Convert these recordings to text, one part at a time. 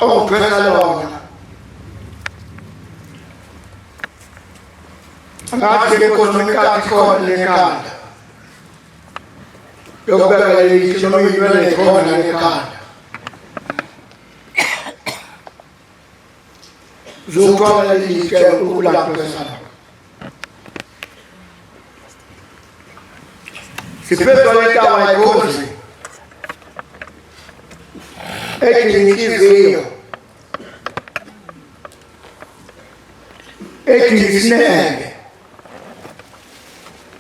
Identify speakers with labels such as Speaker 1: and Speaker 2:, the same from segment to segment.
Speaker 1: ongiphetha lona ngathi ngekhononikathi khona nekhanda yokubeka lelithi noma inwele khona nekhanda zokwala lelithi ukulaphesana siphezwa letawa ayikhozi ethi inhliziyo ethi isineke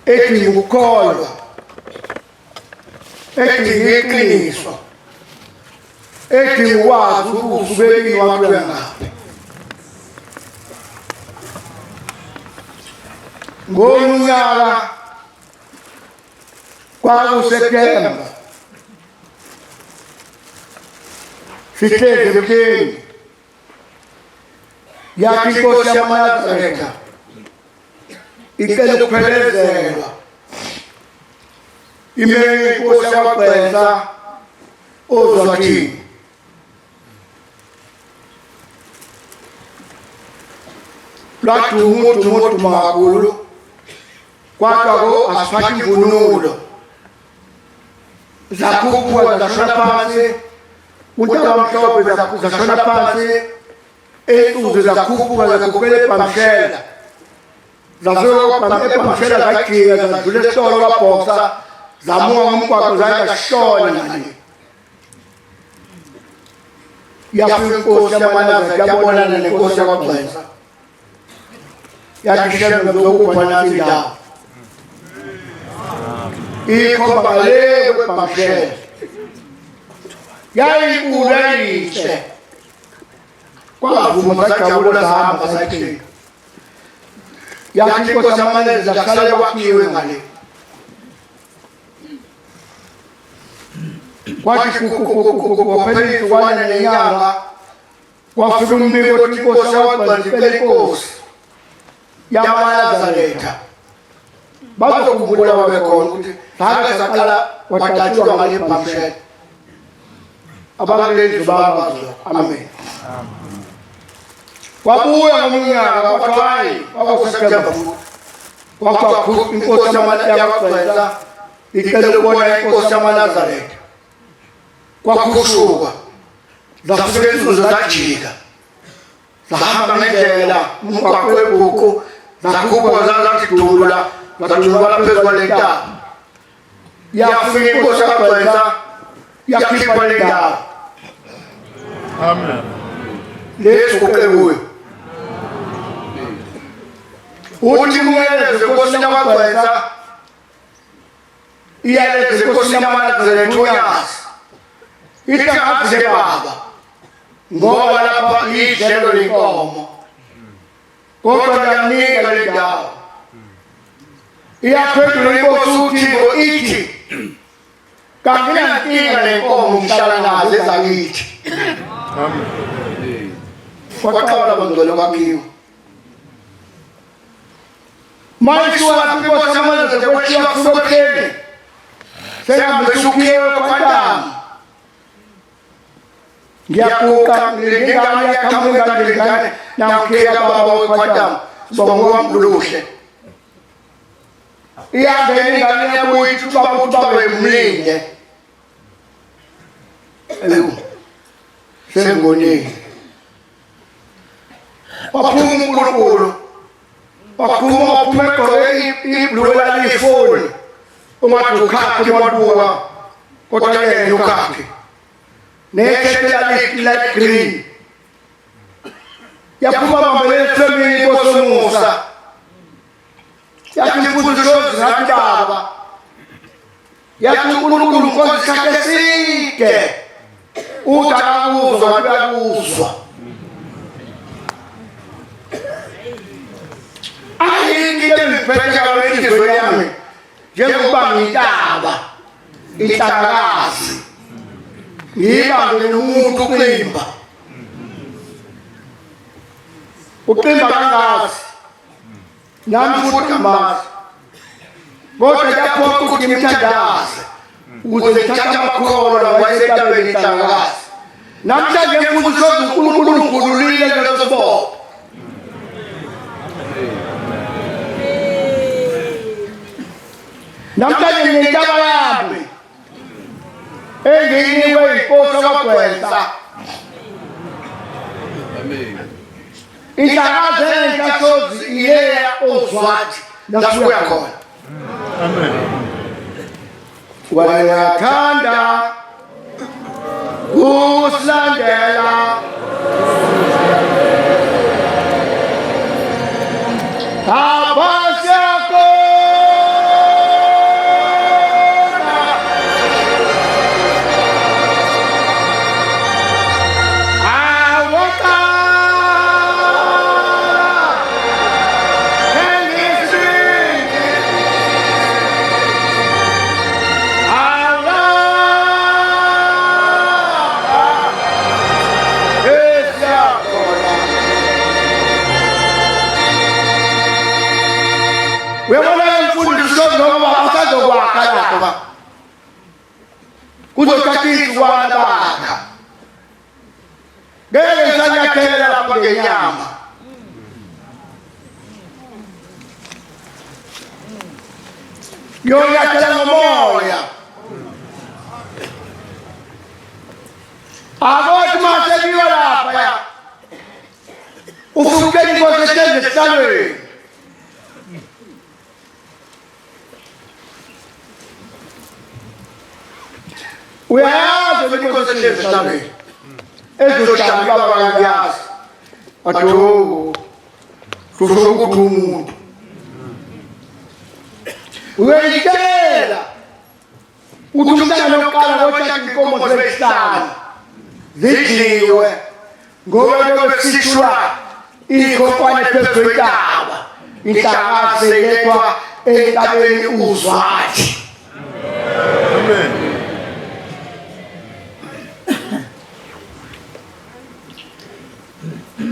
Speaker 1: ethi ukukholwa ethi iqiniso ethi wazi ukuthi ubekini wakho ngaphi ngonyaka kwakuSeptember sihlezi ebuhleni yathi inkosi yamaNazaretha icela ukuphelezelwa imele inkosi yakwaGqwetha ozwathini lwathi umuntu makulu kwakho asiphathe imvunulo zakhuphuka zashona phansi untaba mhlophe zashona phansi ecuze zakhuphuka zakhuphela eBhamshela zasoka eBhamshela zajika zadlula esitolo kwabhoxa zamuka ngomgwaqo zayashona ngale yafika inkosi yamaNazaretha yabonana nenkosi yakwaGqwetha yathi shela ngokupha nathi indawo ikhomba ngale kweBhamshela yayinkulu eyihle kwavuma sajabula zahamba sayithini yathi inkosi yamaNazaretha zahlala kwakhiwe ngale kwathi kuphelisa ukwana nenyanga kwafika umbiko othi inkosi yakwaGqwetha icela inkosi yamaNazaretha bazokhumbula babekhona ukuthi zake zaqala wadatshulwa ngale eBhamshela abangenzi babazwa amen kwabuya ngomnyaka kwathi hayi kwakuSeptember kwakhupha inkosi yakwaGqwetha icela ukubona inkosi yamaNazaretha kwakhushuka zafika insizwa zajika zahamba ngendlela umgwaqo webuku zakhuphuka zathi dula zadlula phezu kwalentaba yafika inkosi yakwaGqwetha yakhipha le ndawo amen lesuke kuyo uthi umyalezo inkosi yakwaGqwetha iyaleza inkosi yamaNazaretha uyazi ihlangazile baba ngoba lapha idlelo lenkomo kodwa yanika le ndawo iyaphendula inkosi uThixo ithi kanginankinga lenkomo ngihlala nazo ezakithi amen kwaqala bangcwele kwakhiwa manje wathi inkosi yamaNazaretha kwethiwa kusopheni sengabe sukhiwe kwantama ngiyakuka ngingane yakhamuka ngingane namkheka baba wekhwatama sibonga wamduluhle iyangena ingane yabuyithi baba emlinde sengoni waphuma uNkulunkulu waphuma egqoke ibhuluka lifoni ungathi ukhakhi waduka kodwa yena ukhakhi nekhetela light green yaphuma bambele semini kosomusa yathi imfundiso zathi baba yathi uNkulunkulu nkosi sakhe sike utakuzwa bakuzwa ayingile ngiphethe kwelizwe yami njengoba ngitaba inhlakazi ngibambe nomuntu uqimba kangazi nami futhi amazi kodwa yaphoqa ukuthi ngimthandaze ukuze ngithathe amakhono wayesetabeni inhlakazi namhlanje mfundisi uNkulunkulu ungikhululile leso sibopho. Namhlanje nentaba yami engiyinikwe inkosi kaGwesa. Inhlakazo enhlansozi iyeya ozwathi nasibuya khona. Amen. Wayathanda usilandela abasiyakho kuzothathisa wabakha ngeke sanyathela lapha ngenyama ngiyoyathela ngomoya akothi masebiwa lapha ya ufukeni inkosi esihlalweni uyayazi inkosi esihlalweni ezohlala baba ngiyazi atho kusukuthi umuntu uyayitshela uthi umhlangano oqala kotshatha inkomo zesihlanu zidliwe ngoba besithula ikhonkwane phezu kwentaba inhlakazi seyilethwa entabeni uzwathi. Amen.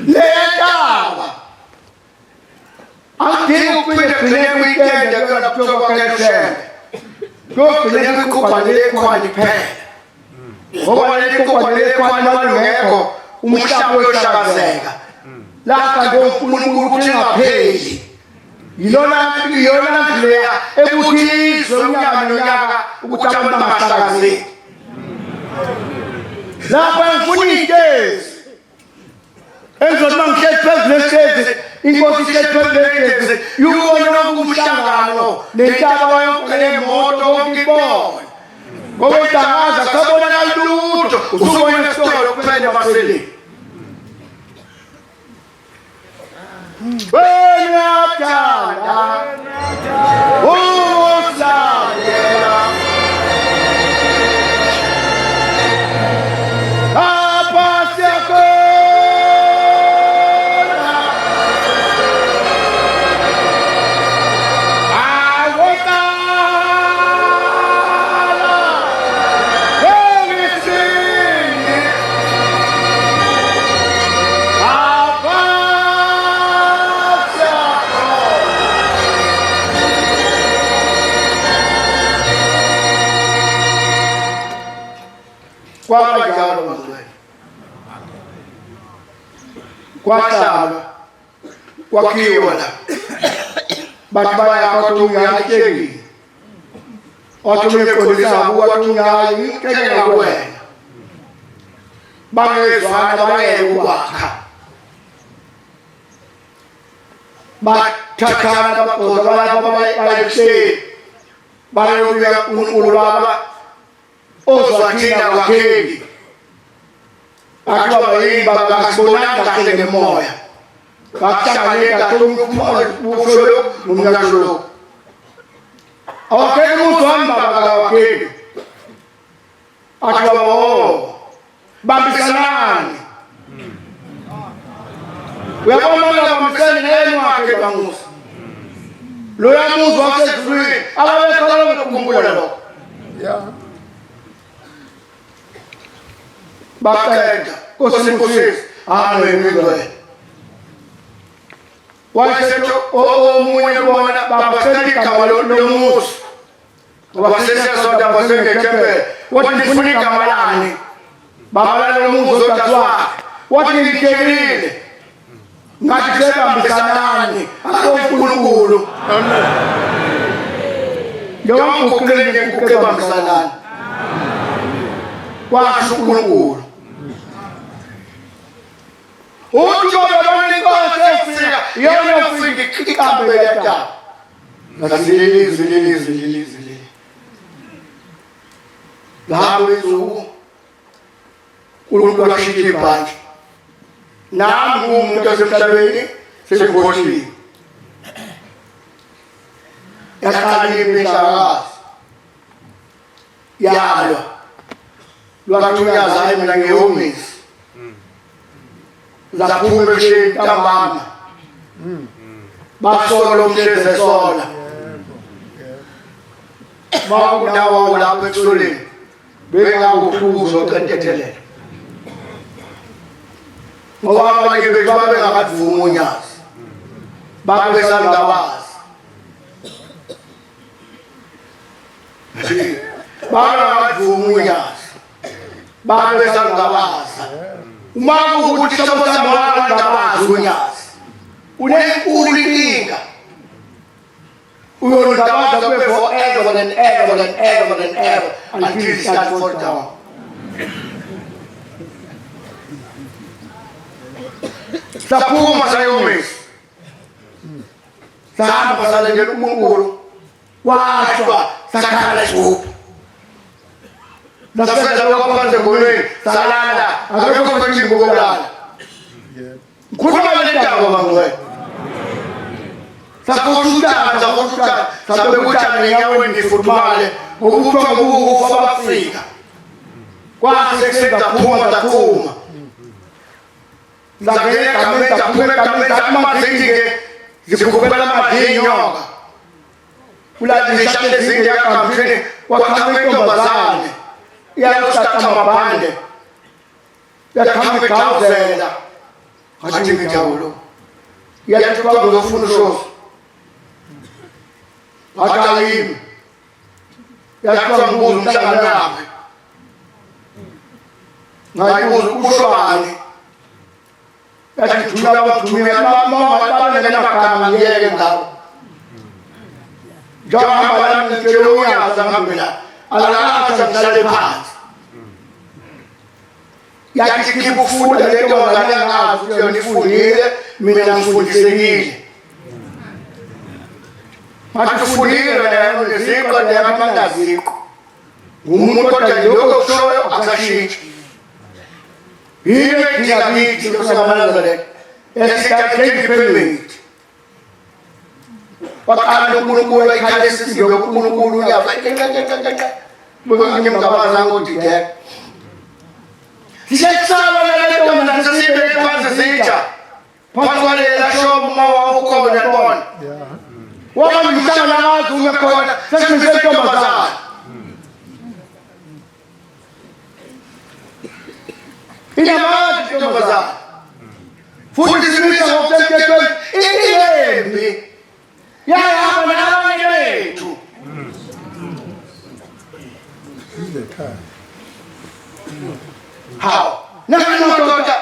Speaker 1: Leyantaba angidingi uphinde gcine weekend akuyona kuthiwa kwakeshembe kogcine kwikhubhane lekhwani kuphela ngoba lekhubhane lekhwani lalungekho umhlaba uyohlakazeka lakha ngoNkulunkulu ukuthi ingapheli yilona ndlela ekuthi izwe unyaka nonyaka ukuthi abantu bangahlakazeki. Lapha ngifuna iy'tezi engizothi uma ngihlezi phezu lesitezi inkosi ihlezi phezu lesitezi yubone lonke umhlangano nentaba yonke nemoto konke ibone ngoba idangaza kusabonakala lutho usubone esitolo kuphela emaseleni. Wena thanda usilandela abasiyakho kwabanjalo mazwela kwahlalwa kwakhiwa la bantu bayakho uyayitshengile wathi umeqondisa wathi uyayitshengela wena bangezwana bayeke ukwakha bathathana baqoza bayayishela bayobuya uNkulunkulu baba ozwathina wakheli akuba yini baba ngasibonanga kahle ngemoya kakuhlanganeka kusholo nomnyasholo awakhe umuntu wami baba kawakheli akuba bambisanani uyabona bambisani nayena wakhe bamusa lo yamuzi wasezulwini ababekhala ngokukhumbula lokho ya baqeda kosinkosi amengwe wasetho omunye bona babasela igama lomusa babasela sonda basengekembe wathi ndifuna igama lani babalala umuzo otaswakhe wathi ngitshelile ngathi sebambisanani akuNkulunkulu yonke ukhuleke kuke bambisanani washo uNkulunkulu uthi babona inkosi efika yona ufika ikambe yata ngasililizwi lahambe izuku uNkulunkulu ashiya ibhantshi nami umuntu osemhlabeni sengikhohliwe yaqala imhlakazi yalwa lwathunyaza hayi mina ngiyomisi zaphuma ebusheni ntambama basola umhlezi esola makundawo lapho ekusoleni bengakuhluzo qentethelela ngoba abanye bethu babengakavumi unyazi babesangabazi babengakavumi unyazi babesangabazi uma kukuthi sobo sambangabazi unyazi unenkulu inkinga uyondabaza kube forever and ever and ever and ever until it starts to fall down. Saphuma sayomisa sahamba salendela uNkulunkulu washwa sakhala isipho nasafeza lokuphansi ngolweni salala akekho mthimbo kokulala ngikhuluma le ndaba bangwe sakhothutana sabe kuthana ngenyaweni ngifudumale ngokuthwa ngokufa abafrika kwase kusedaphuma daphuma Zagene kamenta amazinge zikukubela amadinyoka kulazishate zinge yakamthini wakhamento bazane yalostata mabande yakhamekawuzela ngathi ngijawulo yathwa ngofuna ushofu atayimi yathwa nguzo umhlangano yakhe ngayibuza ushobani yathi thula bathumela mama banele makama ngiyeke ngawo njengoba lana ngitshela uyaza ngambela alakaza ngihlale phansi yathi khipha ufunda lento ngane ngazi ukuthi yona ifundile mina ngifundisekile mathi ufundile yena neziko neyamangaziko ngumuntu kodwa lokho kushoyo akusashintshi yini edinga kithi lokusebenza esithatheni permit wakala uNkulunkulu ekhaya esisiwe uNkulunkulu uyafa ngimgabaza ngokuthi ke sisetsala lento mina sesibe phansi sitsha phansi kwalela shobo mawa ukhona yabona wama ngishana ngazi ungekhona sesisentombazana inamazi intombazana futhi simisa ngokusemthethweni ilembi yahamba nabanye bethu how namadoda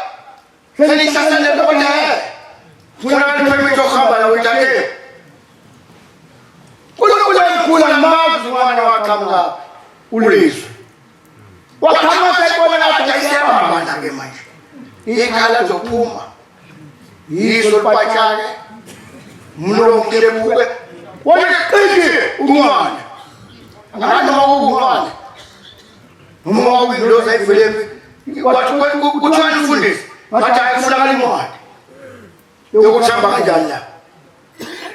Speaker 1: senisasele kodwa funa permit yokuhamba la wetake kulo mazi wana waqhamuka ulizwe wakhama sekona athayisema ke manje ikhala zophuma yiso lipatshane mlo mkebuke wona qindi umwana ngani mawungwane uma uyiloza ifilembi kuthwala ufundisi bathi ayifuna imali yokuthamba kanjani la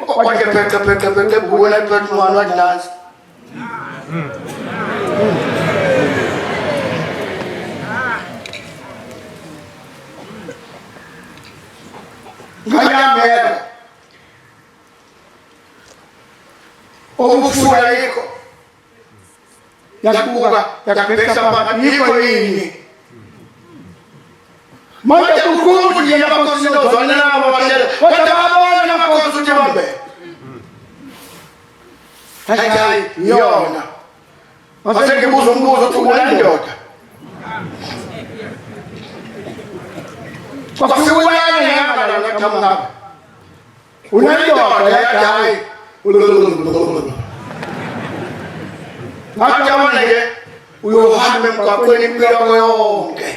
Speaker 1: kwake pheke buwena iphethe umwana wathi nansi ngayamela okufuna yikho yakubuka yakabhekisa abantu yikho yini manje kukhulu yena bakosinozwana nabo bashela kodwa babona nakosi ukuthi bambe hayi yona mase ngibuza umbuzo ukuthi ulandoda Kwasiwulana yanga la ngamanga. Unandoda yathi hayi. Ngajabona ke uyohamba emgwaqweni impilo yonke.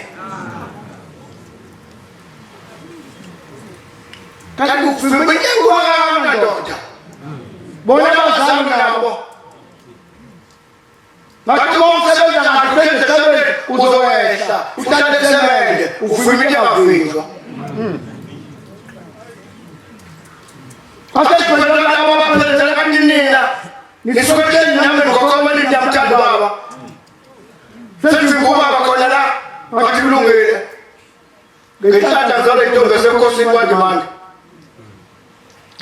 Speaker 1: Kanti ufike kwanga ndoda. Bona bazami nabo. Ngathi umsebenza ngathi benze sebenze uzowehla. Uthathe sebenze ufike ngavinjwa. Ase kwenda labo baphelele kanina. Nisokutshela nami ngokwabona indamthanda baba. Sethi kuba khona la ngathi kulungile. Ngithatha ngalo intombi esenkosini kwaNdimande.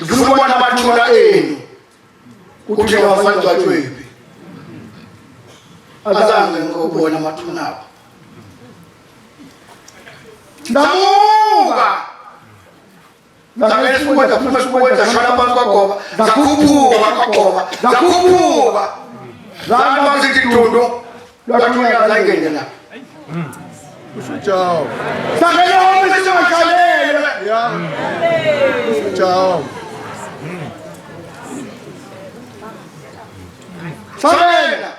Speaker 1: Ngifuna ukubona amathuna enu. Kuthi ngafantshwephi. Azange ngokubona amathuna abo. Ndamuka. Ngakwenza ukwenza shona phansi kwagoba. Zakhuphuka. Zama zithi dundu. Lwathunya zangene la.
Speaker 2: Ciao.
Speaker 1: Sangene homi simakhalele.
Speaker 2: Ya. Ciao.
Speaker 1: Sangena.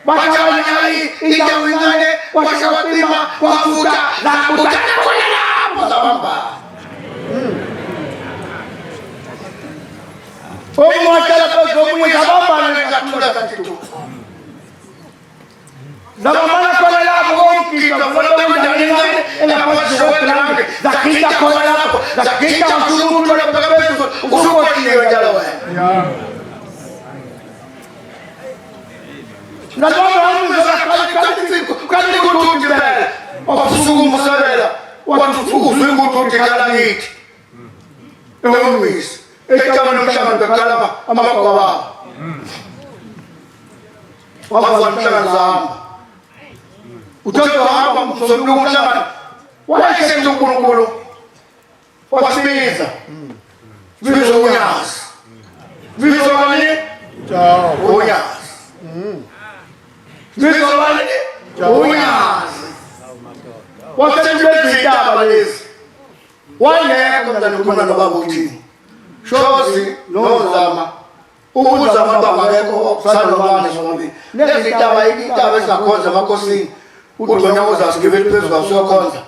Speaker 1: Bakabanyali indawo incane kwashawapima kwafuta zakutana khona lapho zabamba. Umwakala phezu zabamba ngathula kanti. Zabamba khona lapho konke zabona njani elapho zokulange zakita khona lapho zakita uSuku lapho phezulu usukohliwe njalo wena. Ngalona kanti kuthi bela obusuku musabela wathi uzwe kala ngithi ewumisi ecaba nomhlangano bekalama amagwaba waba umhlangano zahamba uthatha hamba umsomluku umhlangano wayesenza uNkulunkulu wasibiza bizo unyazi bizo kanye
Speaker 2: Ciao.
Speaker 1: unyazi Bizobani unyazi. Wasebenza indaba lezi. Wayeka mntana ukhona nobaba uthini. Shozi nozama. Ukuza abantu abakekho sanobani zombili. Lezi indaba ezingakhonza emakosini. Udlonya uzasigebela phezulu kwasokhonza.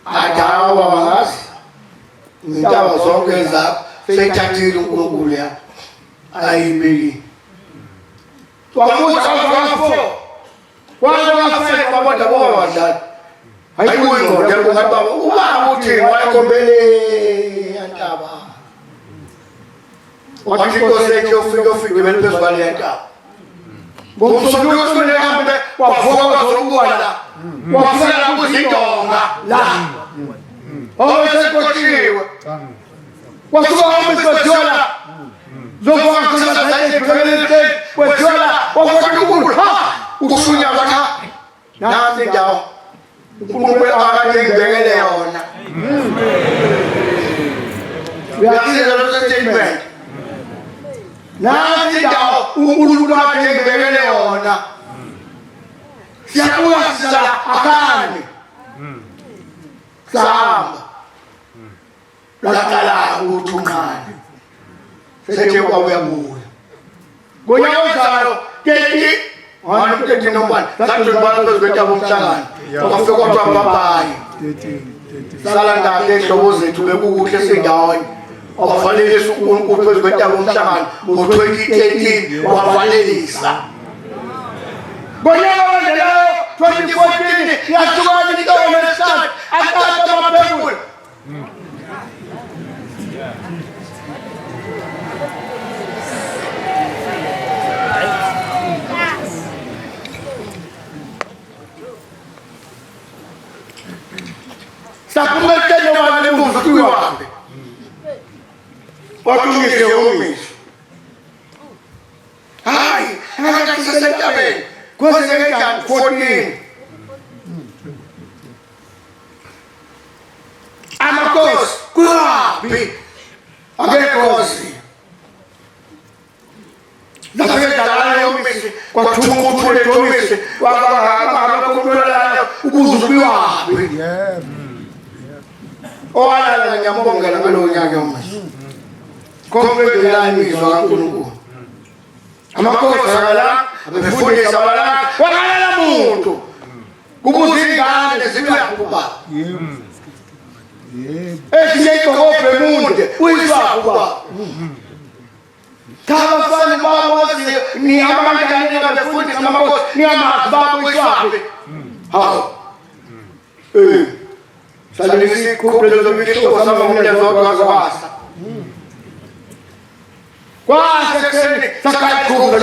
Speaker 1: Adawa bangazi. Indaba zonke ezakho seyithathile uNkulunkulu yakho. Ayibeki. Wabuza kwafo. Kwalo ngafike kwabantu ababadala. Hayibuyi ngoba ngathi ubaba uthi wayekombele yantaba. Wathi kosethe ufike bele phezulu yantaba. Ngomsombuluko sone hambe wavuka kwazokubona. Wafika la kuzindonga la. Osekothiwe. Wasuka umsebenzi Zokuwa kuna zaidi phelele kwethola okwaNkulunkulu ukusunya bakha nasi ndawo uNkulunkulu akade ngibekele yona uyasiza lo statement nasi ndawo uNkulunkulu akade ngibekele yona siyabuya sala akani samba lakala uthungane Sethi kwabuya buya. Ngonyawuzayo kethi wona kethi nombani. Sathi ubani bezwethu umhlangano. Kwafika kwathiwa babayi.
Speaker 2: 13.
Speaker 1: Sala ndake ehlobo zethu bekukuhle sendaweni. Wavalelisa uNkulunkulu bezwethu umhlangano ngo-2013 wavalelisa. Ngonyaka ondelayo 2014 yasuka intombi esithathu athatha amaphekula. Sapuma tena wale mvuki wapi? Watu ngise umisho. Hai, akakisasa tabe. Kwase ngeka 14. Amakos, kwapi? Agekosi. Nafika dalala umisho. Kwa chungu tule umisho. Waba kutola ukuzo ubuzo biwapi
Speaker 2: Yebo.
Speaker 1: owalala ngiyambongela ngalowo nyaka omuhle konke la imizwa kaNkulunkulu amakhosi akala abefundisa abalala wakala muntu kubuza ingane zibuya kuba
Speaker 2: Yebo. Yebo.
Speaker 1: esinye igqokophe munde uyiswa kuba Kabafani bawazi ni amangane ngabefundisa amakhosi ni amazi babo iswapi hawo salisi kupelo zobikho sama umnyazo wakwaza kwaseseni sakayikhuba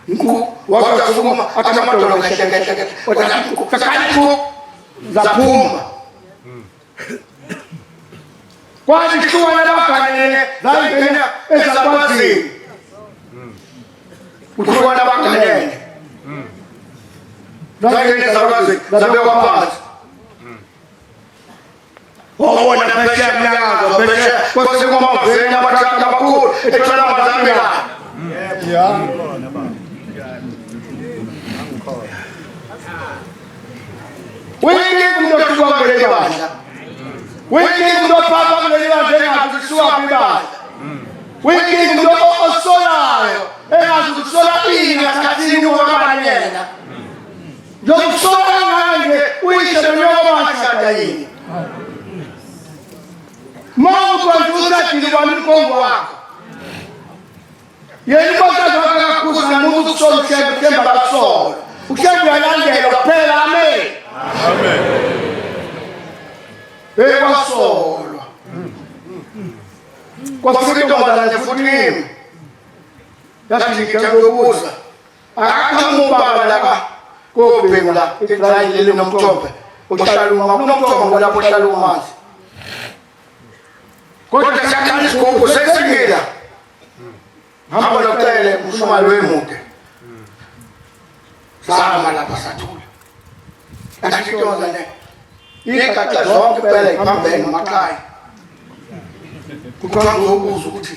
Speaker 1: nku wakasukuma akamadolo kahlekehlekehle sakayikhuba zaphuma kwathi kuwa nabaganene zayibhena ezakwazini kuwa nabaganene zayibhena ezakwazini zabekwa phansi wabona phesheya mnyakazo phesheya kwasekumaveni abathaka abakhulu ethola amazambela
Speaker 2: Yeah.
Speaker 1: wingi kumntu osuka kuleli bandla wingi kumntu ophapha kuleli bandla engazi usuka kwibandla wingi kumntu osolayo engazi ukusola ini ngasikhathini ukwabanyena njokusola ngange uyisho nonyokobashada yini mawukwenza usadile kwami umkongo wakho yena inkosikazi wakho akakhuza namuntu ukusola ushembe ushembe akakusola ushembe uyalandela kuphela amen kwasolwa kwafika intombazane futhi kimi yathi ngikubuza akakamubaba la kobhengu la ixayile nomthombe ohlala unomthombe lapho ohlala umanzi kodwa sakhala isigubhu sesingila hamba noqele umshumali wemude sama lapha sathula yathi intombazane igaxa zonke phela iphambene ngamakhaya kuqala ngokubuza ukuthi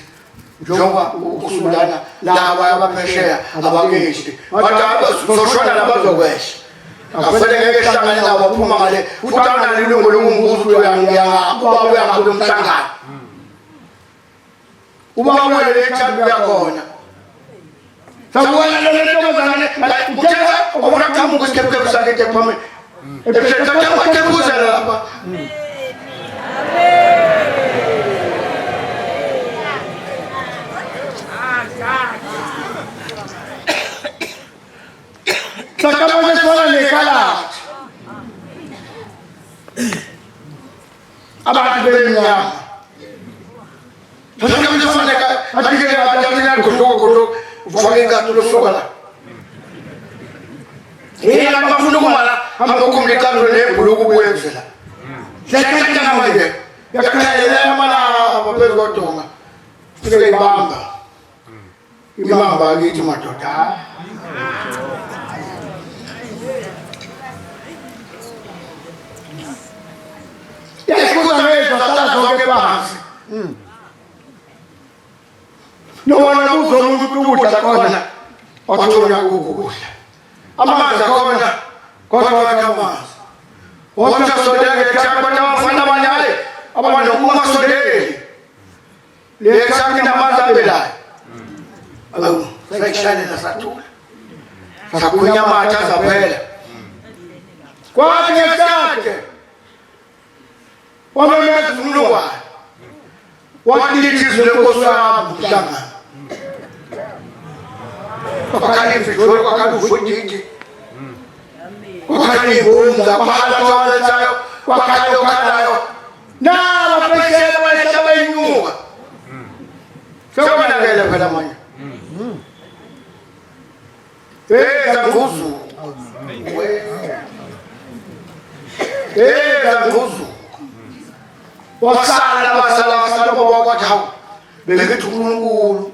Speaker 1: njengoba usulana laba abaphesheya abakeshi bathi soshona labazokwesha afele ngeke ehlangane nabo baphuma ngale futhi awunalo ilungu lokumbuza uba uyangabe umhlangano uba wena lechambi yakhona sabona le ntombazane uthetha okuqhamuka isikepkepu sakhe phambili ebuza lapha sakabona sona nekalathi abantu benyama sakabona sona nekalathi athi kuhloko ufake ikatulo sokala yena bafuna ukumala abakhumula ikatulo nebhuluku kuyenzela sekhatha manje yakhalela amala abaphezu kodonga fike ibamba akithi madoda yekuza ngezwa sala zonke phansi nobona kuzo umuntu ukudla khona wathonya ukudla amanzi akhona kodwa akamanzi wonke sondele thaba abafana abanyaye abanokungazondeli lethaki namanzi abelayo awu sayishalela sathula sakhunya amatha zaphela kwathi ngesikade wamemeza umlungwane wathi lithi izwi lenkosi yami uhlangana wakhala imfihlo wakhala uvundidi wakhala ibunza wakhala tshwalesayo wakhala yokhalayo nabaphesheya bayehla bayinyuka sekubonakele phela manje nguzu nguzu wasala bakwathi hawu bengithi uNkulunkulu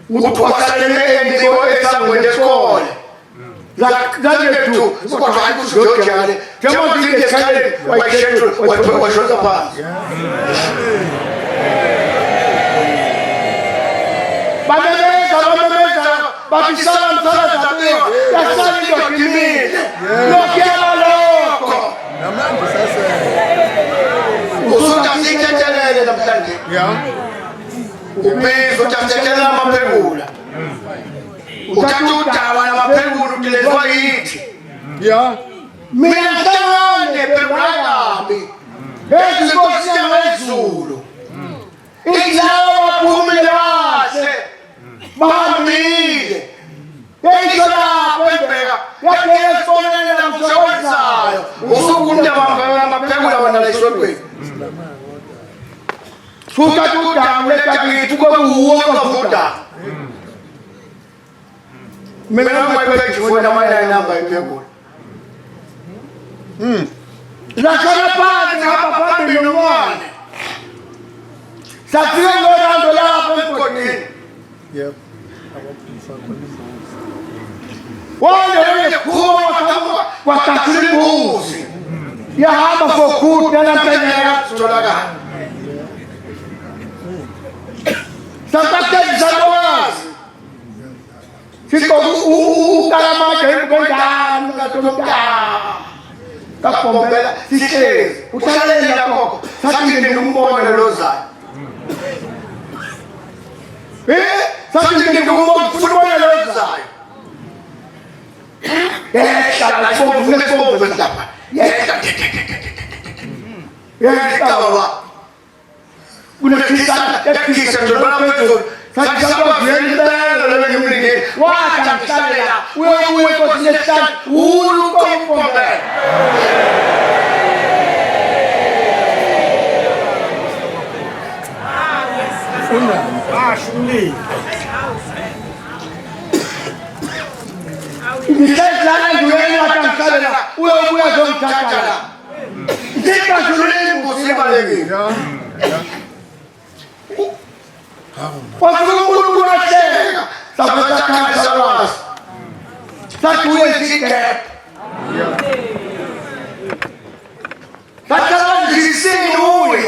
Speaker 1: ukuthi wasalele endiko esangweni lesikole zakethu kodwa hayi kuzojale njengoba ngesikhaleni wayishonza phansi bamemeza bathi sala msala zabiwa yasala into kimile lokuyala Ubizo utatekela mapegula. Utatuta na mapegula utilezwa hiti. Mina mtangane pegula yami. Hezi kosia wezulu. Iklawa pumile wase. Mahamile. Hezi la pembega. Yake sonene na mshawazayo. Usukunja mapegula wanaleswa kwe. Futa tuta mleta kitu kwa uoga futa. Mimi namba ipe chifuna mwana namba ipe kwa. Lakini pale hapa pale ni mwana. Safiri ndo la hapo kwa nini? Yep. Wale wenye kuwa kwa takribu. Ya hapa kwa kuta na mtanya tulaga. Sampai zawas, siko ukalama kayu kondan katunga, kapombela sike, usalele na koko, sakini numbo na loza, sakini numbo futbol na loza, kala kombo betapa, kawa. Guna kisah terbaru itu. Saya sahabat yang kita lalu memiliki. Wah, cantik sekali lah. Uang kau senjata, ulu kau pomper. Suni. Ini saya selalu dua macam sekali lah. Uang kau senjata lah. Jika sulit musibah lagi. Waktu bulu aja, sampai cakap salas. Satu yang sikit. Sekarang di sini ui.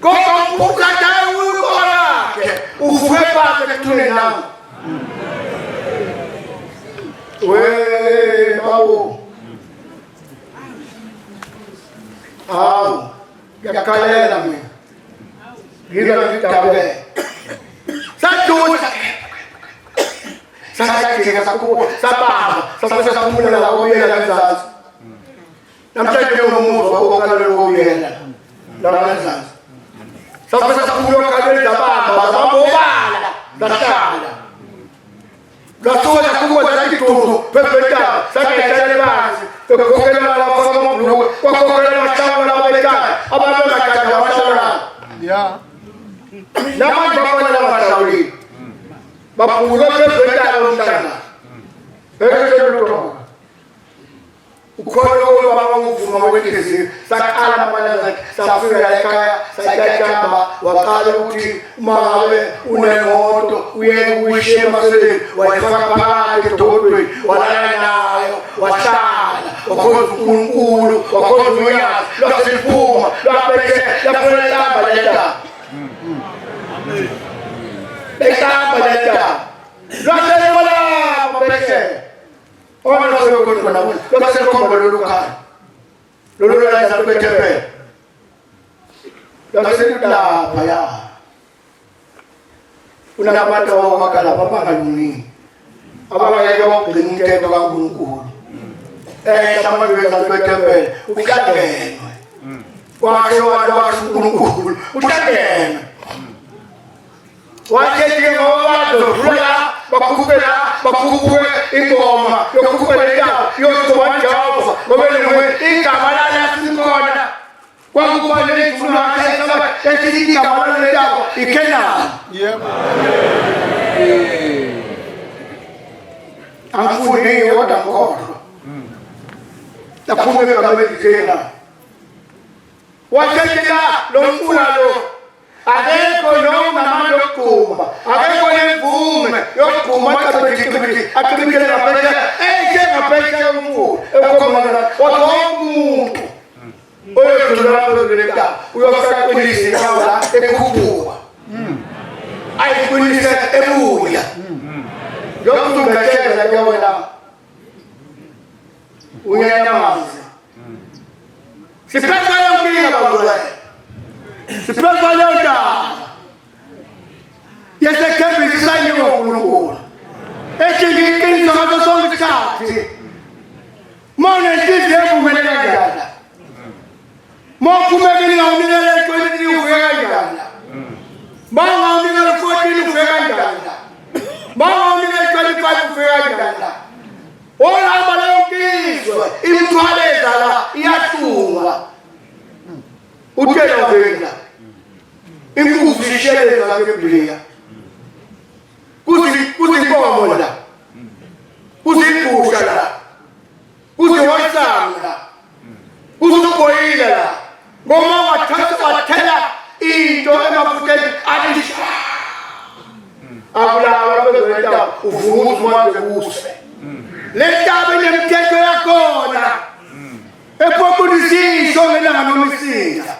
Speaker 1: Kau kampung kata ui orang. Ufue pada tunenang. Weh, mau. Ya kaya lagi. Gila kita boleh. Satu. Saya kira aku sabar. Saya mula lawan dia dalam sas. Nampak dia umur bawa kalau lawan dia dalam sas. Saya mula kalau dia sabar. Bahasa boba. Dasar. Gasol aku buat lagi tu. Berbeda. Saya cari mas. Kau kena lawan kamu dulu. Kau kena macam lawan mereka. Apa nak cakap masalah? Ya. Nama bapa nama Saudi. Bapa udah berbeda dalam sana. Berbeda dulu. Ukolo bapa mufuma wekesi. Sakala mana safiri kaya sakachamba wakala uti mawe unemoto uyewishe masiri waifaka kitotwe walanayo wachana wakozu kungulu wakozu ya lasifuma lapeke lapelamba leta. Kita baca. Lalu mana mereka? Orang orang kau kau namun. Lalu kau berlalu kan. Lalu lain sampai cepat. Lalu dah payah. Una mata orang makan apa makan ni. Apa yang kau beli kita orang bungkus. Sama juga sampai cepat. Bukan kan? Wah, ada bungkus. Bukan kan? Wajib ngawado, rula, bakupela, bakupue, ingoma, yokupela, yokuwanjao, mabelwe, ikamala na sikona. Wakupela ifuna kama, yasidi kamala na yako, ikena. Yep. Amfuni yoda ngoro. Takume kama ikena. Wajib lomfula lo. Adeko nyoma mando kuma. Adeko yefume. Yokuma kabiki. Akabiki na pesa. Kena pesa yumu. Eko mwana. Wakomu. Oyo tulalo direka. Uyo saka kulisi kawala. Ekubuwa. Ai kulisi ebuya. Yokutu ngacheza na jawela. Unyanya mazi. Sipesa yongira bagula. Sipesa yongira imthwaleza la iyahluka utela vela inkuzi isheleza ngeBhiliya kuthi inkomo la kuthi igusha la kuthi wasanga la kuthi uboyile la ngoma wathela into emafuteni alisha abulawa bezolenta uvuza manje kuse lentaba inemthetho yakhona epopulisiso ngelanga nomisila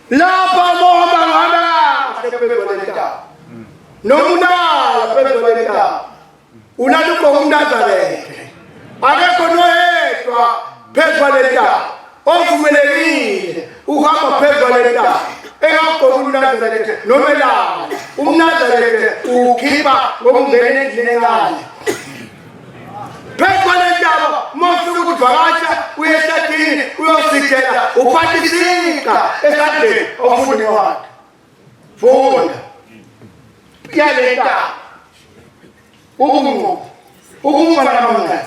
Speaker 1: lapha mohamba ngaba phezolenta nomunala phezolenta unaluko umNazaretha akekho noyedwa phezolenta ovumelekile uhamba phezolenta engakho umNazaretha nomelana umNazaretha ukhipha ngokungena endlini encane phezolenta mofuna ukuvakasha uyehlathini uyosithela uphathisika esandleni ofuni wakhe funda yalenta ukungifana namanga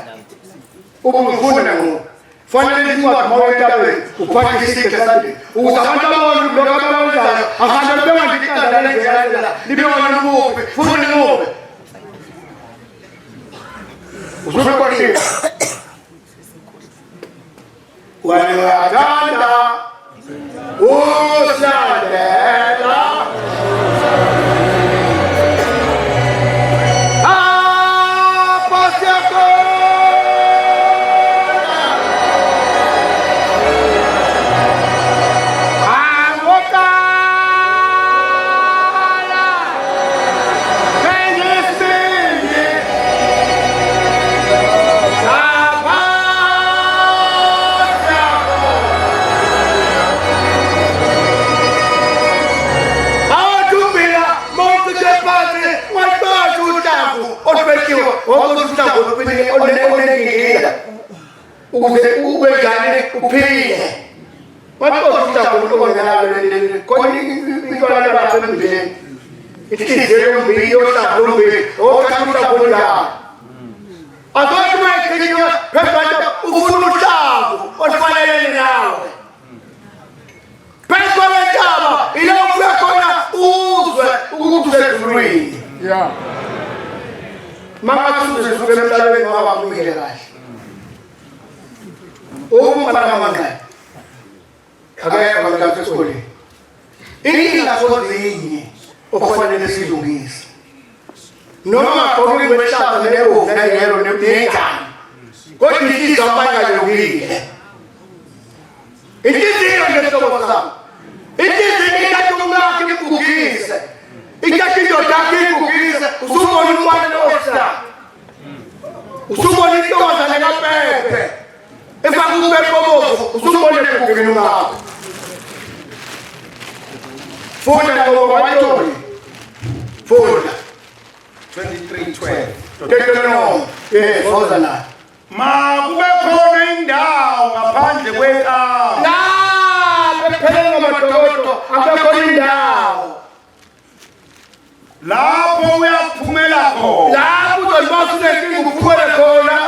Speaker 1: ukungifunda ngo fanele incwadi mawethabeni uphathisika esandleni ukuze abantu abona lokho abawenzayo ahamba bengandikanda lenzeyalela libe wona nobuphi futhi nobuphi usubekwashila wayathanda usalela ukuze ubegane uphile matokuta kulungana leli koni intwana lapha embili itizelo mbiyo sablumbi okathuta kulala abantu bayikhenya phezulu ufuna uhlavu ofanele nawe phezulu etaba ile ufuna khona uzwe ukuthi usedlulwini
Speaker 2: Yeah.
Speaker 1: mama kuze suke emlalweni ngaba kumile kahle umfana mangane akaya abantu esikoleni inkinga sozinye okufanele silungise noma qokuthi wehlala nebo ngayelo nebhekani kodwa isizwe abangalungile itizilo ngesobo sami itizilo ikathumaka ikugugise ikathindodakhe ikugugise usubona umntwana osha usubona intombazane kaPepe efaka uPepe obovu usubona ekugugeni ngakho funda ngoba wayitoli funda
Speaker 3: 23:12
Speaker 1: Deuteronomy ozana
Speaker 3: makube khona indawo ngaphandle kwekama
Speaker 1: la bephelele ngamadokodo akekho indawo
Speaker 3: lapho uyaphumela khona
Speaker 1: la uzolibasa unenkinga uphumele khona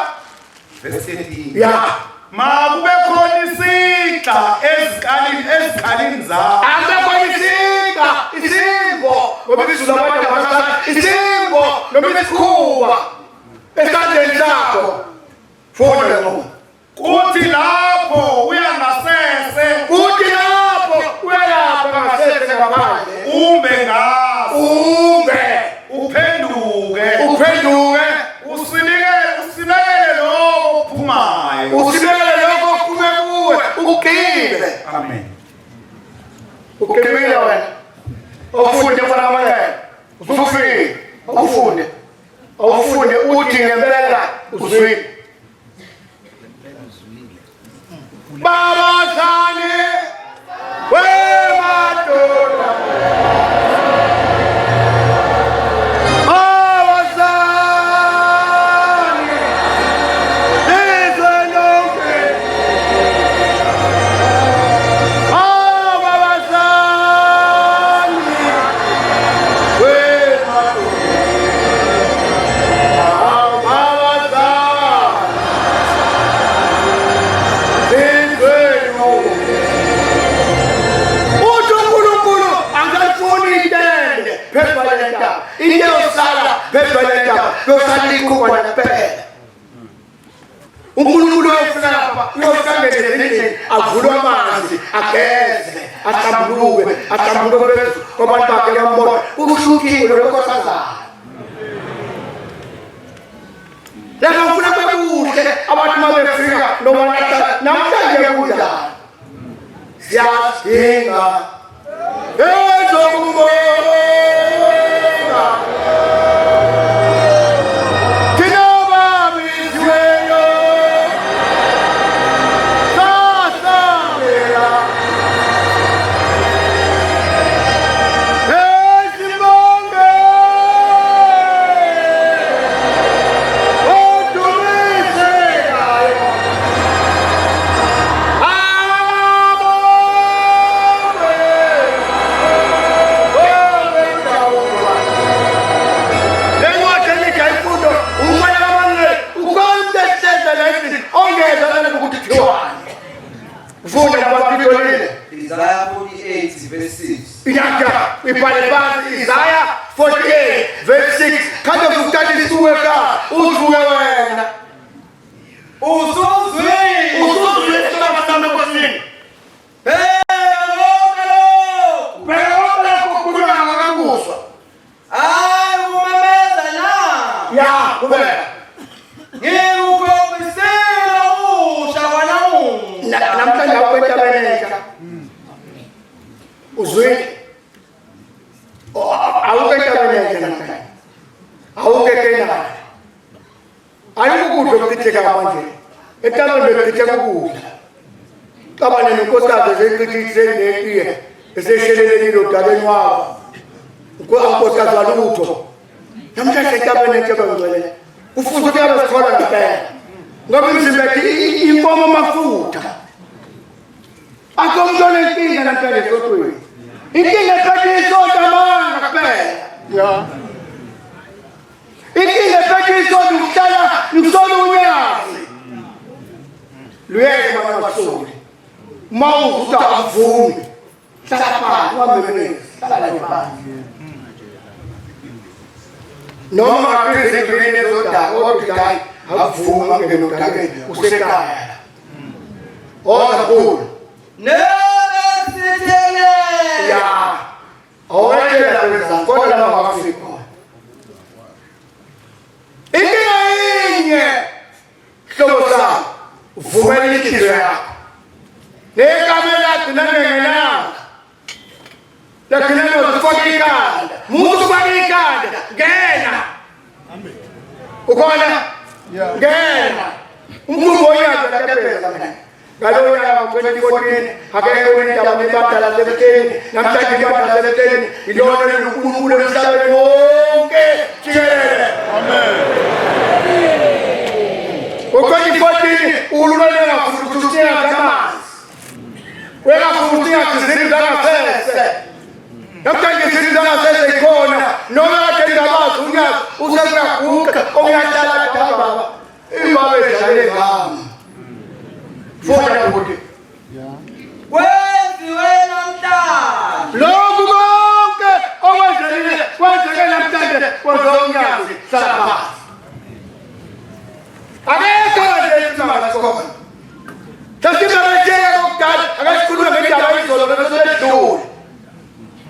Speaker 3: verse 13
Speaker 1: ya
Speaker 3: makube khona isixa ezikhalini zakho
Speaker 1: akekho isimbo ngoba izulu abantu abasala isimbo noma isikhuba esandleni sakho funda ngoba
Speaker 3: kuthi lapho uyangasese
Speaker 1: kuthi lapho uyalapha ngasese ngaphandle
Speaker 3: umbe ngaso uphenduke usinekele lokho ophumayo
Speaker 1: usibele lokho kuphume kuwe uqibe
Speaker 3: amen
Speaker 1: uqibile wena ufunde mfana wami usufike ufunde uthi ngempela uzwile babazane wemadoda asalikho kona kuphela. uNkulunkulu uyofuna lapha uyofakele endlini avulwe amanzi ageze ahlambuluke phezulu kwabantu bakhe bambona kushukile lokosazana. Laba ufuna bebuhle abantu mabefika noma namhlanje kunjani siyadinga ezokubona
Speaker 4: Isaiah 48 verse 6.
Speaker 1: Isaiah 48 verse 6. Kade kutadisiwe ka uzwe wena. Uzwe sana kwasini. Uzwe awukekena ayikukudla okuchitheka manje etabeni bekuchitheka ukudla qabane nenkosazi eseyichithise netiye eseshelelekile udabeni wabo unkosikazi walutho namhlanje etabeni etshebengcwele kufuze kuyabe sikhola ngempela ngoba imizimba inkomo amafutha akomntwana inkinga namhlanje esotweni inkinga ephethe isonto amanga kuphela inkinga ephethe isonto ukuhlala unyazi luyeke mangasoli uma uvuta avumi hlala phansi wamemezi hlala phansi noma ngaphezulu ezindlini ezodaka kodwa hayi avuma ngene odakeni usekhaya kakhulu ya awekela kwenzani kodwa laba ngafika inkinga inye hlobo sami uvumela inhliziyo yakho nekamela kunangengelanga lakini uzifaka ikhanda muntu ufaka ikhanda ngena ukhona ngena umkhulu oyaka kaphela ngaloya 2014 akekho indaba nebadala sebeteni namhlanje ibadala sebeteni ilona uNkulunkulu emhlabeni wonke jikelele amen. Ngo-2014 uhulumeni ngafukuthuseka ngamanzi wekafukutheka izindlu zangasese namhlanje izindlu zangasese ikhona noma kade ngabazi unyazi usekuyaguqa okuyahlala baba ibabe edlale ngami fona ukuthi
Speaker 4: wenziwe namhlanje
Speaker 1: lokhu konke kwenzeke namhlanje kwezonyazi salapha akekho nje Tasimarejea kokudala akasikhuluma ngendaba izolo beseledlule.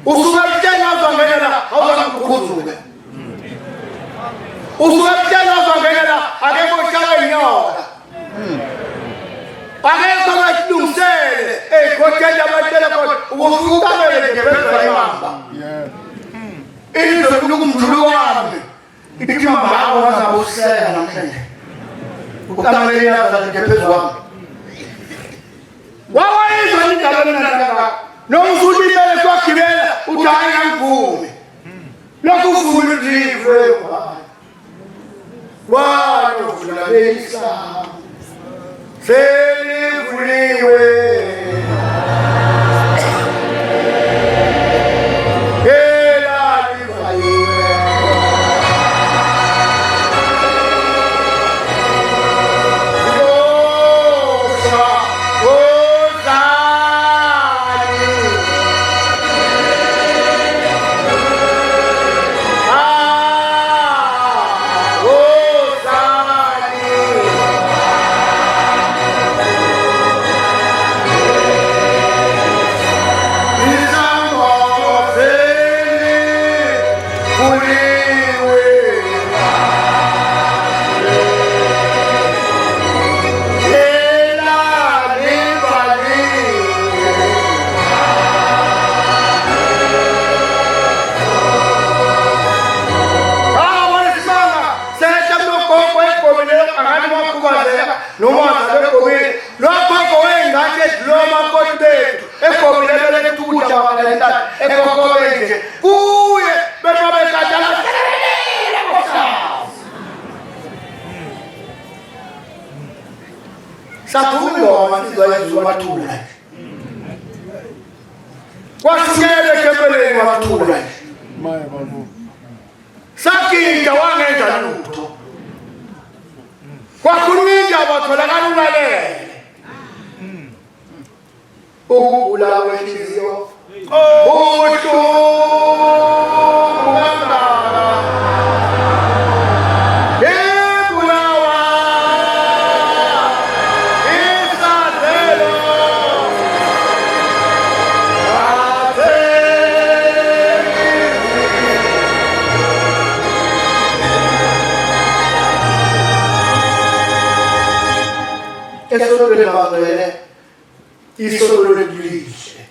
Speaker 1: Usuka kuthenga uzongenela awuzangikhuthuke. Usuka kuthenga uzongenela akekho shaka inyoka. Akekho ngasilungisele ekhotela abatela kodwa ukuqabele nje phezulu imamba. Ilizwe lokumjulu wami. Ithi mamba wazabusela namhlanje. Uqabele yaza nje phezulu wami. Wawayizwa indaba mnataka nomfundile kwagibela uthaya ngivumi lokhu uvuma ndivwe wavula beyisa selivuliwe Oh nomaza begobile lokho wengathi edloma nkosi bethu egobile belethutha wakalentana ekokobenje kuye benobekadala sathuma ingoma sizayizwa wathula kwasukele kebeleni wathula
Speaker 2: Maya babu.
Speaker 1: sakinda wangenza lutho kwakuningi abatholakala ulalele ukugula kwenhliziyo ubuhlungu kangaka yebulawa isazelo esontweni bazwele isonto leblihle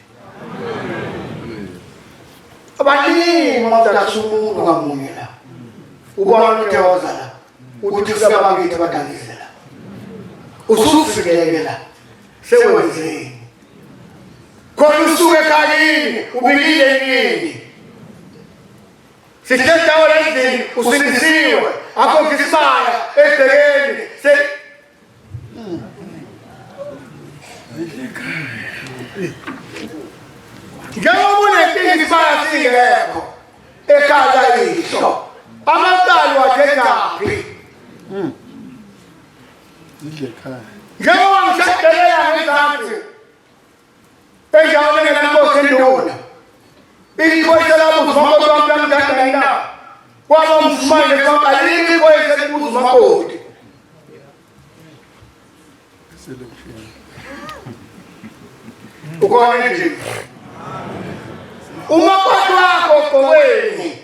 Speaker 1: abaningi mawuthatha umuntu ngamunye la ubona ukuthi wazala uthi kusabangithi badangise la usufikeleke la sewenzeni khona usuke ekhayini ubilile yini sithethawo lendini usindisiwe akho ngisibaya ebhekeni njengoba unenkingisibaya singekho ekhaya yihlo amatali wathethaphi njengoba ngishadelela ngezansi enjawabene nankosi enduna ikhoyisa labuza umakoti wami lamdadayina kwaba mfumane kwakalini ikhoyisa libuza umakoti ukona nje umakoti wakho koweni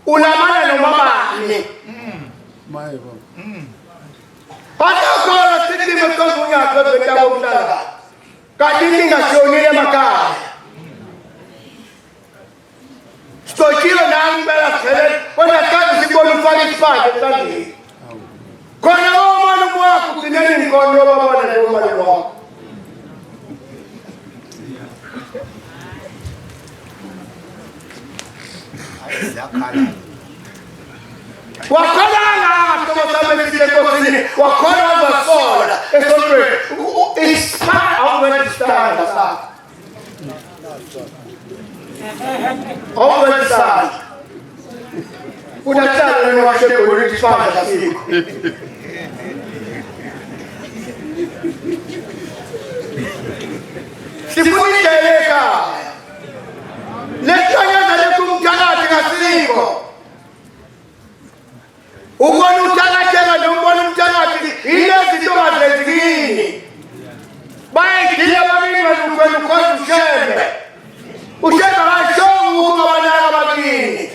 Speaker 1: ulamana nomabane
Speaker 2: Maya babu.
Speaker 1: Atakhola sithi mkhonto unyaka betabo umntana kanti ningashonile emakhaya Stokile nami bela sele wena kazi sibona ufaka isipande esandleni khona omana umwakho ugcineni inkondo babona nomali wakho wakholanga tomosambe sitekosini wakhola uzasola esontweni it's part of when you stand over the side unatsala niwasheko ulichipanda siku sifuniteleka letanyaza lekumthakathi ngasiko ubona uthakatheka nombona umthakathi ilezinto ngazenzikini bayidila babili balukhwela ukhoza ushembe ushembe akashonga ukuba abanaka bakini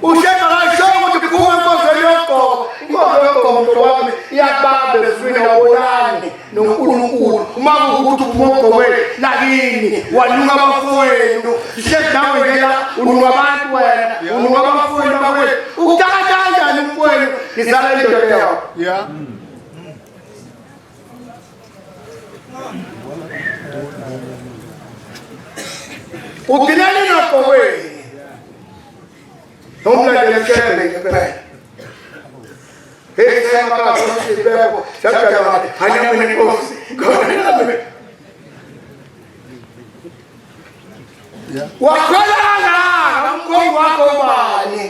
Speaker 1: ushembe akashonga ukuthi kuwe inkozo yogqoko inkozo yogqoko mntu wami iyakubamba ezwini awubonani nonkulunkulu uma kuwukuthi uphuma ogqokweni lakini walunga abafowenu isekunawe ngela ulunga abantu wena ulunga abafowenu bakwenu ukuthakatha kanjani umfowenu nizala indoda yawo
Speaker 2: Yeah.
Speaker 1: ugcinani nogqokweni nomlandela mshembe ngempela Sibeko, Sakabati, Hanamini Kosi, Wakolana, Uncle Wakobani.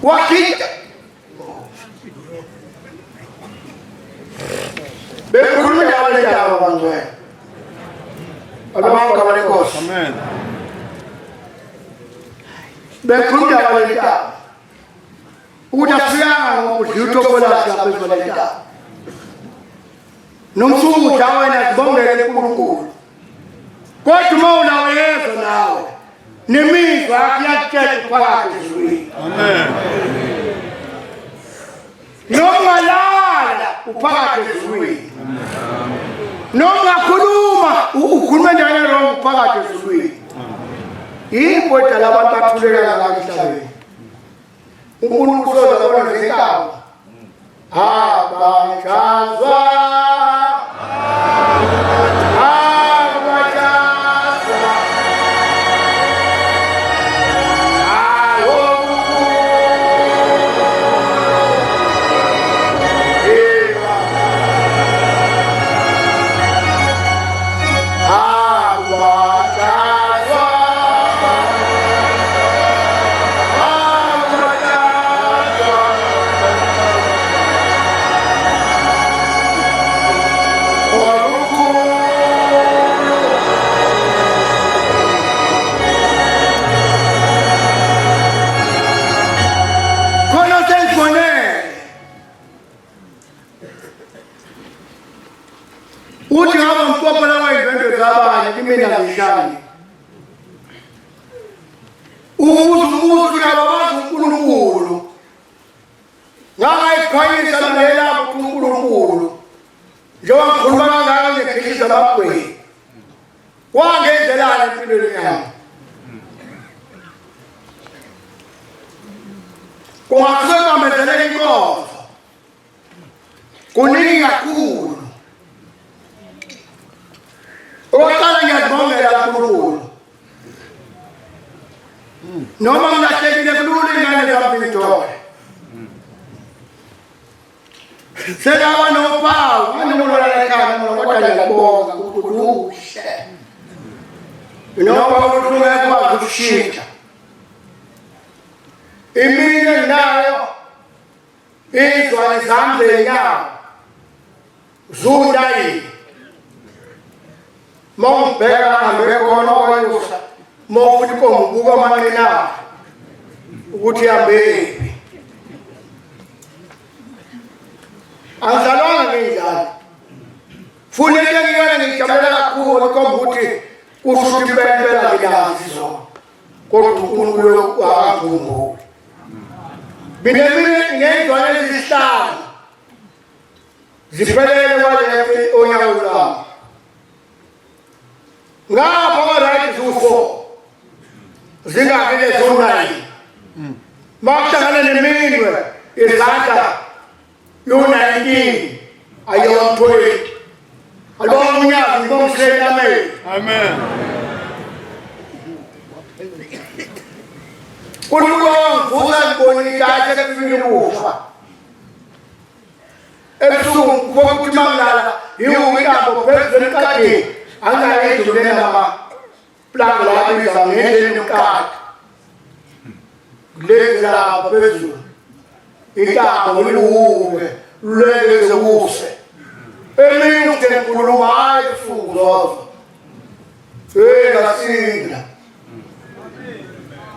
Speaker 1: Wakita Bekuru Yawale Jawa Bangwe. Alamang Kamane Kos.
Speaker 2: Amen.
Speaker 1: Bekuru Yawale Jawa. Udafia ujutobola Yawale Jawa. Numsumu Jawa na Bongere Kurukuru. Kwa tumaona wezo nawe. Nimiza akiache kwa kizuri.
Speaker 2: Amen.
Speaker 1: Nomalala upaka kizuri. Noma kuluma ukhuluma njalo lo upaka kizuri. Ipo talabantu bathulela ngakihlabe. uNkulunkulu uzobona izinkawu abachazwa uthi ngaba mkopha la wayivende zabanye kimina ngishani uthi ababazi uNkulunkulu ngayikhanyisa nalelabo uNkulunkulu njengoba ngikhuluma kangaka ngekhiliza amagweli wangenzelana empilweni yami kungathiwe kwamenzela inkozo kuningi kakhulu oqala ngiyazibongela uNkulunkulu noma ngilahlekile kulula ingane zami ngithole selaba nophawu anginolola ekhaya kodwa ngiyabonga ukukuhle noma ukuthi ungekwazi ukushintsha imini enginayo izwa izandleni yawo zundayini mawubheka ngambekhona okwayusa mawuthi kombuka amanqina ukuthi yambephi anzalwanga ngenjalo funeke ngiyona ngijabulela kakhulu kombuthi usuthi impela ngilazizo kodwa uNkulunkulu akangumbuki binemini ngenzwana ezihlanu ziphelele kwalethi onyawo lwami ngapha kwarayithi zu4 zingakile zo9 makuhlangane neminwe izandla yo19 ayo20 alibona unyazi ngomsele amen
Speaker 2: Amen.
Speaker 1: uNkulunkulu ngibona ikahle kufika ukufa ebusuku bokuthi mangala yiwuyikambo phezulu enkadeni angayedlule nama planga la izamendeni ukade lezela phezulu ikambo liwuke luleze kuse eminye uNkulunkulu hayi fuzo ngasinda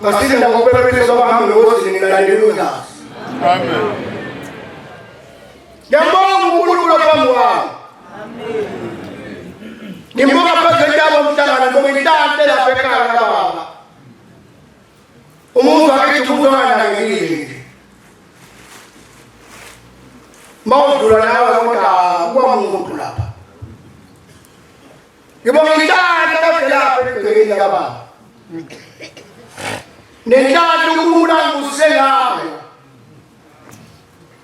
Speaker 1: ngasinda ngokuphelelisa kwami ngozini ngalandela unyazi
Speaker 2: Amen.
Speaker 1: ngiyabonga uNkulunkulu phambi kwami ngibonga phezulu yabo umhlangano ngoba intante lapha ekhaya kababa umuntu akithi umntwana ngiyini mawudlula nawe kodwa kuba umuntu lapha ngibonga intante lapha egcekeni kababa nentante uNkulunkulu angibusise ngayo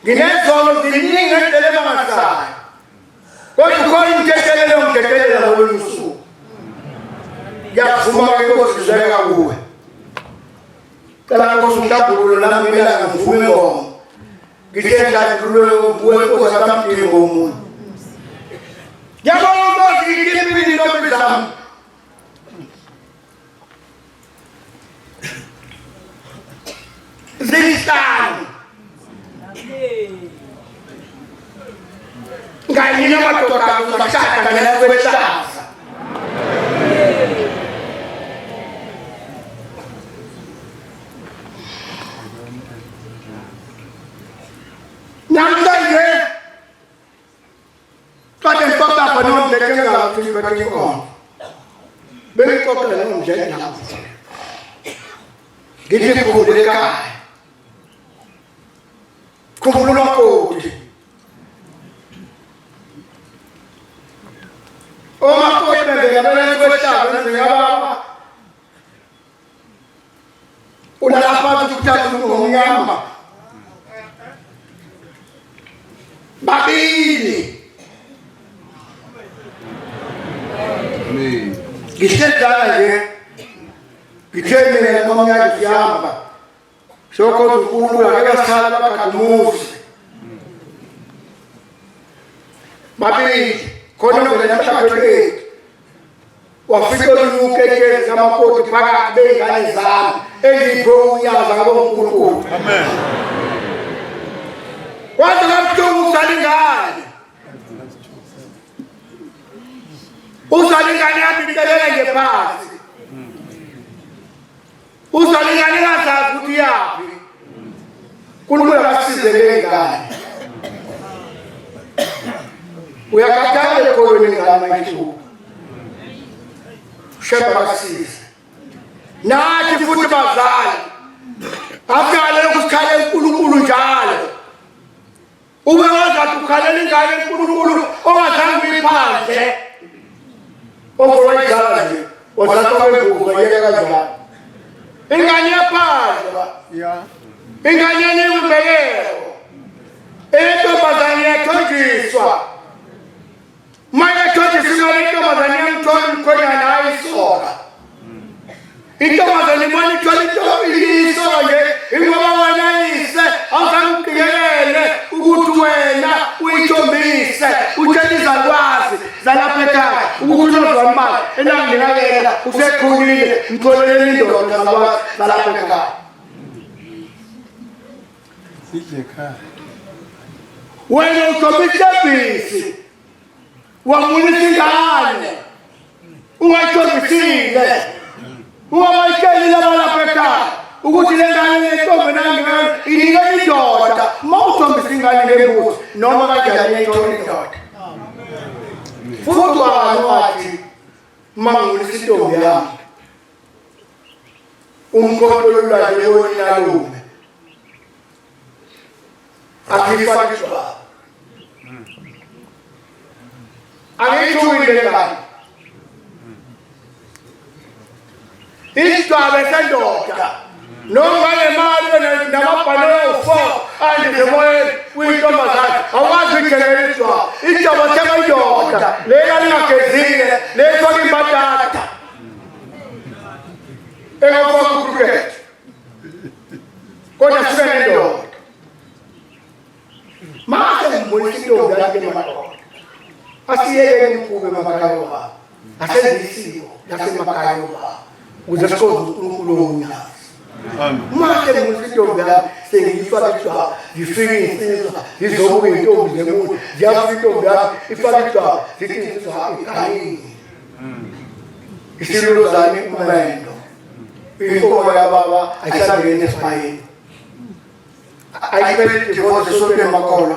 Speaker 1: nginezolo ziningi endlela emangasayo kodwa ukhona umthethelela umthethelela wolusuku ngiyavuma ke Nkosi zeka kuwe cela Nkosi umhlambululo nami mina ngivume ingoma ngithenga kulo buwe Nkosi akamdingo umuntu ngiyabonga Nkosi ngikiphi intombi zami zihlanu ngayina madoda uzashada ngena kwehlaza namhlanje kade ngixoxa khona nomdleke ngathi ngibethe inkomo bengixoxa nomdleke namuhla ngithi kukhule ekhaya khumbula umakoti omakoti bengena kwehlaza ngiyababa unalapha ukuthatha ngomnyama Ngihlezana nje. Ngithemile noma ngiyahamba. Shoko uNkulunkulu akasala bakadumuzi. Babili khona ngena mhlawumbe wafika ukukekeza amakoti phakathi bengane zami engipho uyaza ngoNkulunkulu.
Speaker 3: Amen.
Speaker 1: Wathi ngabudungu uzalingane. Uzalingane yami itelela ngephansi. Uzalingane ngazazi ukuthi yaphi. uNkulunkulu akasize lengane. Uyakathala ekolweni ngami manje. Sheba akasize. Nathi futhi bazali. Akale ukusikhala uNkulunkulu njalo. Ube wazathi ukhalela ingane uNkulunkulu ongazange uyiphandle. Ozoyizala nje. Wazathi webuka yeke kanjalo. Ingane yaphandle.
Speaker 2: Yeah.
Speaker 1: Ingane nembeleko. Entombazane yathonjiswa. Manje thonjiswa intombazane yamthola umkhonyana ayisoka. Intombazane imani ithola isoka nje ingoba wena yise awusangiqikelele ukuthi wena uyithombise utshela izalwazi zalapha ekhaya ukuthi uzwamali enanginakela usekhulile ngitholele indoda zalwazi zalapha ekhaya. Wena uthombise bisi wamunisa ingane ungayithombisile ungabayitsheli labalapha ekhaya ukuthi le ngane yentombi nangingane inikela indoda mawuthombisa ingane ngembuzi noma kanjani yayithola indoda. Futhi wathi mangulisa intombi yami umkhonto lolwazi woninalume akifaki jwa angithuwile ngani isitwabe sendoda noma lemali namabhalelo ufo andizemoyeni uyintombazane awazi ukugcelela isitwabe isitwabe sendoda lela lingagezile lefaka imbatata engafaka ukruket kodwa suke nendoda mase ngibonisa intombi yakhe emadoda asiyekeni ukube emakhaya wabo asenzisiko lasemakhaya wabo ukuze sikhoze uNkulunkulu onyazi. Mase ngibonisa intombi yakhe sengiyifaka ijwabu zifike insizwa zizobuka intombi zemuntu ziyafika intombi yakhe ifaka ijwabu zithi insizwa ikayini isiluluzane umendo inkomo yababa ayisangeni esipayeni ayibele divorce sobe makhola.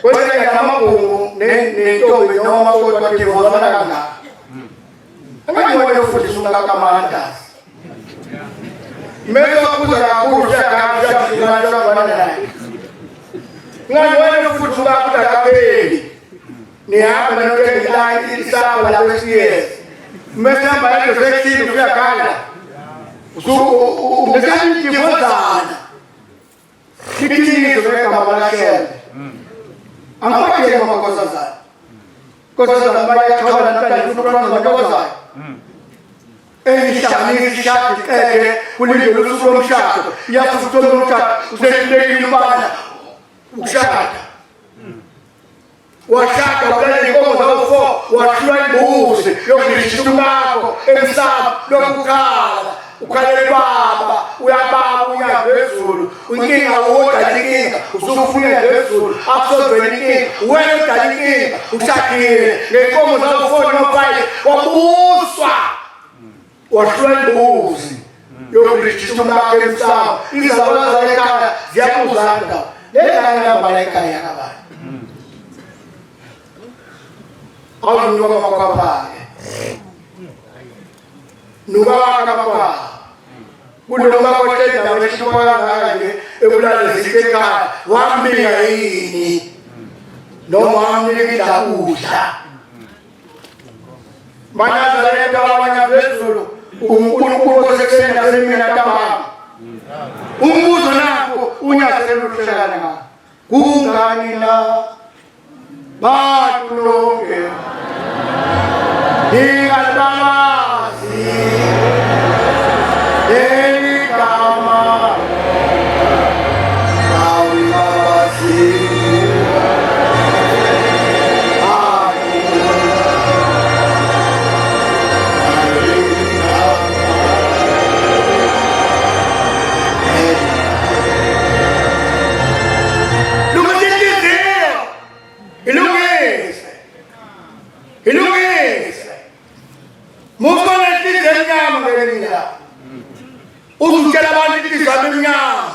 Speaker 1: Kwena ngamabungu nentombi noma makhola badivorce abana angayibona futhi sungakamanda melo kuza kakhulu yakafika bana naye ngayibona futhi sungakuda kapheli nihamba nokwenza isaba la wesiyes mesamba yalo section uyakhala ngekani divozana kitinizo ngegama lakhe angaphathele makhosazana khosazana bayathola namhlanje uNkulunkulu ngakwazayo engihlanganisa ishadi qede kulindele usuku lomshado yafuthi lomshado usehlekile ubana ukushada washada ukulele inkomo zawo wahlwa imbuzi yokulisha umakho emsamo lokukhala ukhalela baba uyababa uyaphezulu inkinga wodala inkinga usufuna phezulu akusozwela inkinga wena udala inkinga ushadile ngenkomo zawo 4 no 5 wabuswa wahlwa imbuzi yokulisha umakho emsamo izalwa ekhaya ziyakuzanda lengane yamba ekhaya yakabani awunuka makwapake nuka wakapapa kunoma kwetenda weshikwana nje ebulale zikekhaya wambika yini noma wamnikida ukudla manaza leta wanya bezulu uNkulunkulu osekuseni nasemina ntambama umbuzo nakho unyasela uhlekana ngakho kungani na bantu lonke Ingalamazi. Eligama. Awulabazi. Ilungise. Mufana inhliziyo emnyama ngelinye. Uzutshela abantu inhliziyo emnyama.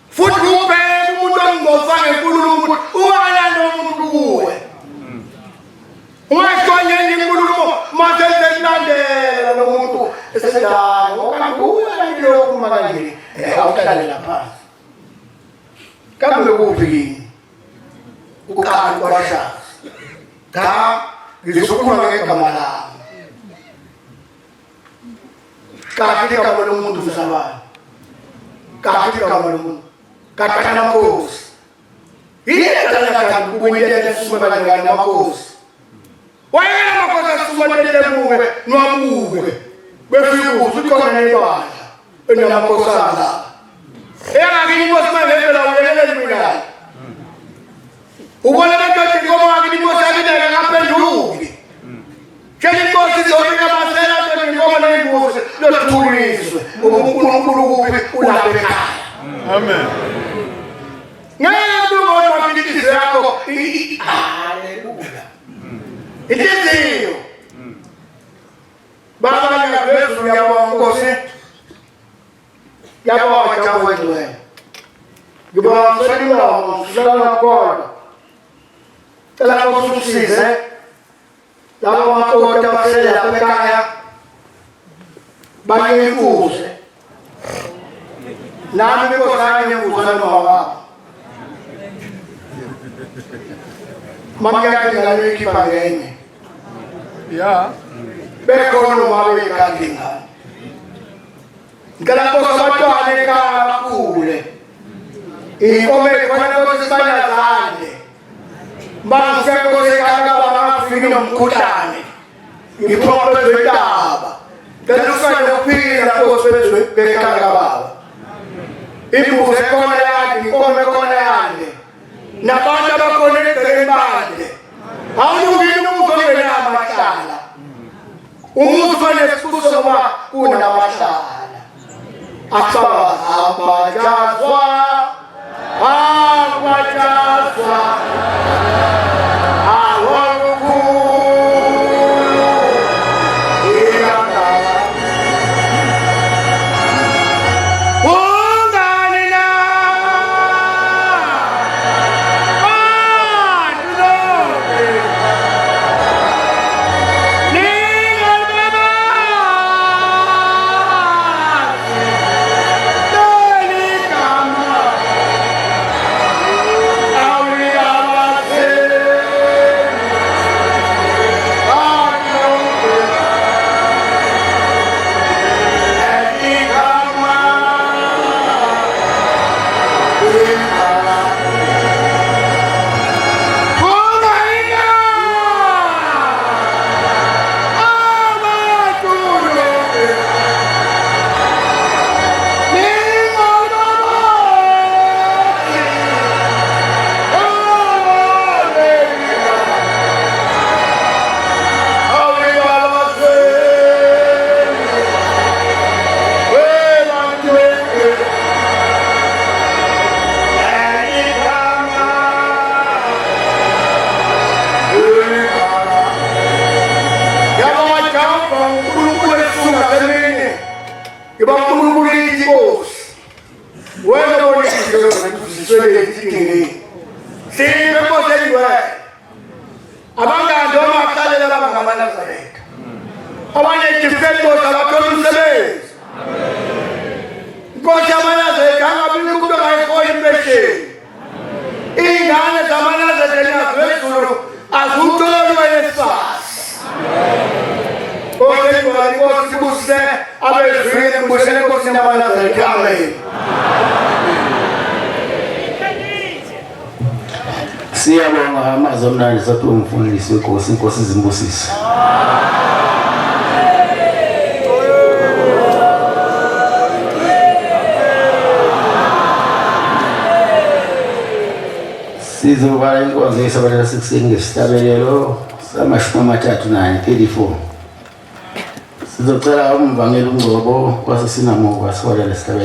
Speaker 1: Futhi ubheke umuntu ongofa ngenkulumo uwalanda umuntu kuwe. Ungashonye inkulumo mase sekulandela nomuntu esendayo okanti uwalanda lokhu manje awuhlalela phansi. Kambe kuphi kini? Uqala kwasha. Ka ngizokhuluma ngegama lami. Kathi igama lomuntu mhlabani. Kathi igama lomuntu. Kathi namakhosi. Yini kana ukuyela esuma bangani namakhosi. Wayena amakhosi asuma telemuke nwamuke. Befika ukhona nebandla enamakhosi ala. Engakini inkosi mangevela uyelele mina. Ubona ukuthi ngoba ngibimosa ngidela ngaphenduki. Kele inkosi izofika masela ukuthi ngoba nayingozi lothuliswe. uNkulunkulu kuphi ulapha ekhaya.
Speaker 2: Amen.
Speaker 1: Ngeke ubone inhliziyo yakho. Haleluya. Inhliziyo. Baba ngiyabezulu yabonga Nkosi. Yabonga Jehova. Ngibonga selula khona. Tela konsusize. Labo makota basele lapha ekhaya. Banyefuze. Nami ngosanye nguzana wabo. Mangiyake ngalo ikhipha ngenye.
Speaker 2: Yeah.
Speaker 1: Bekhona umabe ekhadinga. Ngala kosa abatwana ekhaya bakhule. Inkomo ekhona kwesibanyazane. Bangifeke ekhaya bangafiki nomkhuhlane. Ngiphophe zwetaba. Ngisifane ukuphila kosebezwe bekhaya baba. Imbuzi ekhona yandi, inkomo ekhona yandi. Nabantu abakhona eGrembande. Awungini umzongena amahlala. Umuntu onesikuso ngoba kunamahlala. Abajazwa. Siyabonga amazwi amnandi sathi umfundisi wenkosi, inkosi izimbusise. Sizobala inkonzo yesabatha sekuseni ngesihlabelelo sama-34. Sizocela umvangeli uNgcobo kwaseSinamuva siwalele isihlabelelo.